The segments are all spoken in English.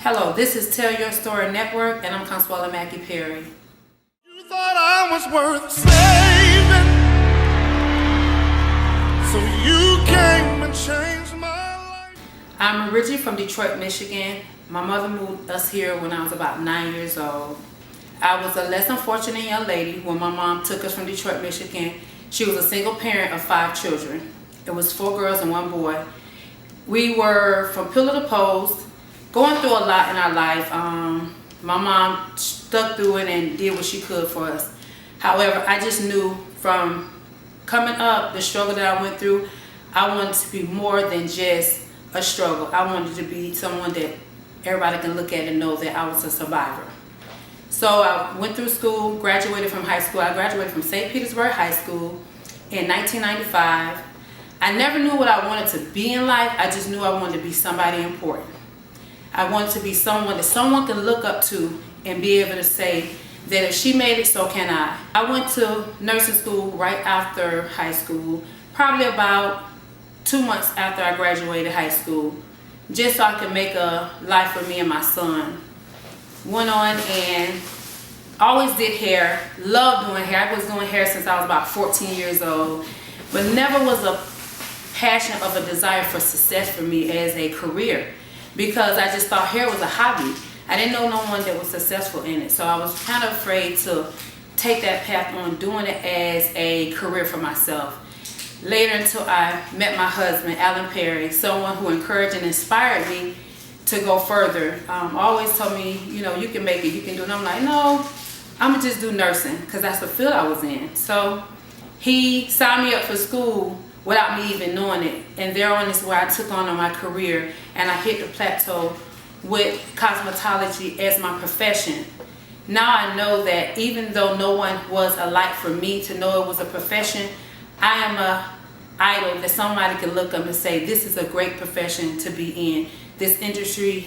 Hello, this is Tell Your Story Network, and I'm Consuelo Mackey Perry. You thought I was worth saving, so you came and changed my life. I'm originally from Detroit, Michigan. My mother moved us here when I was about 9 years old. I was a less than fortunate young lady when my mom took us from Detroit, Michigan. She was a single parent of 5 children. It was 4 girls and 1 boy. We were from pillar to post, going through a lot in our life. My mom stuck through it and did what she could for us. However, I just knew from coming up, the struggle that I went through, I wanted to be more than just a struggle. I wanted to be someone that everybody can look at and know that I was a survivor. So I went through school, graduated from high school. I graduated from St. Petersburg High School in 1995. I never knew what I wanted to be in life. I just knew I wanted to be somebody important. I wanted to be someone that someone can look up to and be able to say that if she made it, so can I. I went to nursing school right after high school, probably about 2 months after I graduated high school, just so I could make a life for me and my son. Went on and always did hair, loved doing hair. I was doing hair since I was about 14 years old, but never was a passion of a desire for success for me as a career, because I just thought hair was a hobby. I didn't know no one that was successful in it, so I was kind of afraid to take that path on doing it as a career for myself. Later, until I met my husband, Alan Perry, someone who encouraged and inspired me to go further. Always told me, you can make it, you can do it. And I'm like, no, I'm gonna just do nursing, because that's the field I was in. So he signed me up for school without me even knowing it. And there on is where I took on my career, and I hit the plateau with cosmetology as my profession. Now I know that even though no one was a light for me to know it was a profession, I am a idol that somebody can look up and say, this is a great profession to be in. This industry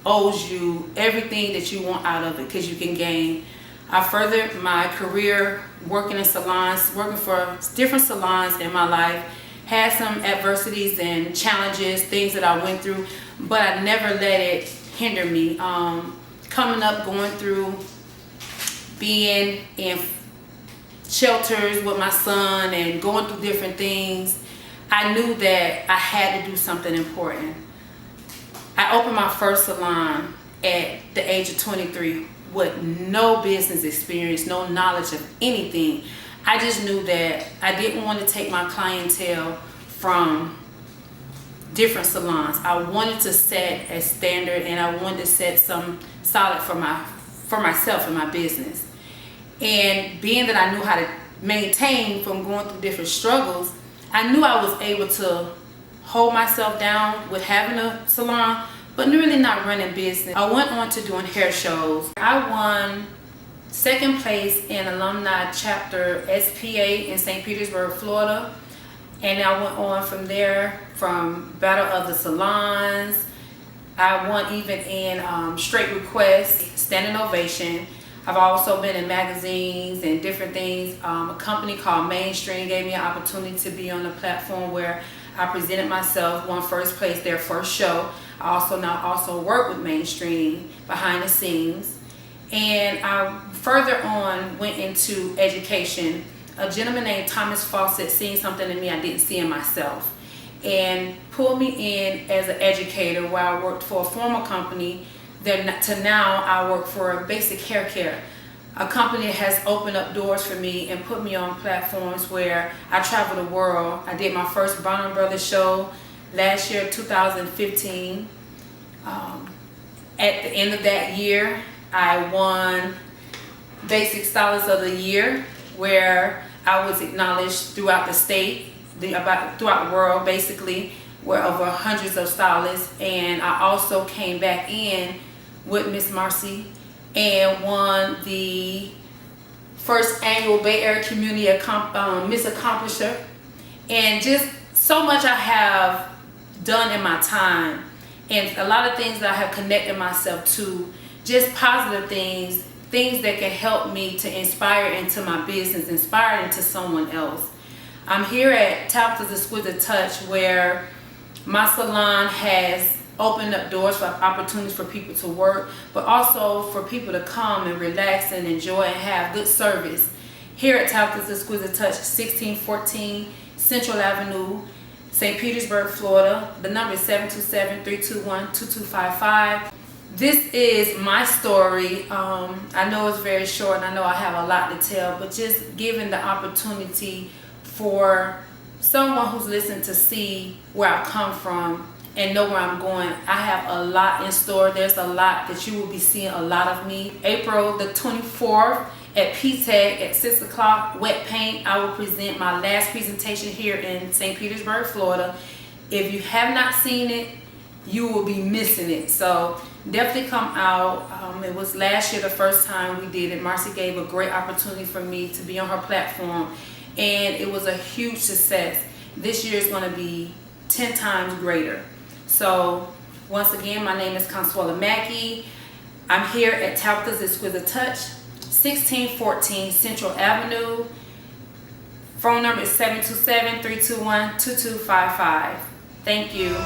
owes you everything that you want out of it, because you can gain. I furthered my career working in salons, working for different salons in my life. Had some adversities and challenges, things that I went through, but I never let it hinder me. Coming up, going through, being in shelters with my son and going through different things, I knew that I had to do something important. I opened my first salon at the age of 23 with no business experience, no knowledge of anything. I just knew that I didn't want to take my clientele from different salons. I wanted to set a standard, and I wanted to set some solid for myself and my business. And being that I knew how to maintain from going through different struggles, I knew I was able to hold myself down with having a salon, but really not running business. I went on to doing hair shows. I won 2nd place in alumni chapter SPA in St. Petersburg, Florida. And I went on from there, from Battle of the Salons. I won even in Straight Request, Standing Ovation. I've also been in magazines and different things. A company called Mainstream gave me an opportunity to be on the platform where I presented myself, won 1st place their first show. I also work with Mainstream behind the scenes. And I further on went into education. A gentleman named Thomas Fawcett seen something in me I didn't see in myself, and pulled me in as an educator, where I worked for a former company to now I work for Basic Hair Care, a company that has opened up doors for me and put me on platforms where I travel the world. I did my first Brown Brothers show last year, 2015. At the end of that year, I won Basic Stylist of the Year, where I was acknowledged throughout the state, throughout the world, basically, where over hundreds of stylists. And I also came back in with Miss Marci and won the 1st annual Bay Area Community Miss Accomplisher. And just so much I have done in my time, and a lot of things that I have connected myself to, just positive things that can help me to inspire into my business, inspire into someone else. I'm here at Tabitha's Exquisite Touch, where my salon has opened up doors for opportunities for people to work, but also for people to come and relax and enjoy and have good service. Here at Tabitha's Exquisite Touch, 1614 Central Avenue, St. Petersburg, Florida. The number is 727-321-2255. This is my story. I know it's very short and I know I have a lot to tell, but just giving the opportunity for someone who's listening to see where I come from and know where I'm going. I have a lot in store. There's a lot that you will be seeing a lot of me. April the 24th at PTAG at 6 o'clock, wet paint, I will present my last presentation here in St. Petersburg, Florida. If you have not seen it, you will be missing it. So definitely come out. It was last year the first time we did it. Marci gave a great opportunity for me to be on her platform, and it was a huge success. This year is going to be 10 times greater. So once again, my name is Consuelo Mackey. I'm here at Tabitha's Exquisite Touch, 1614 Central Avenue. Phone number is 727-321-2255. Thank you.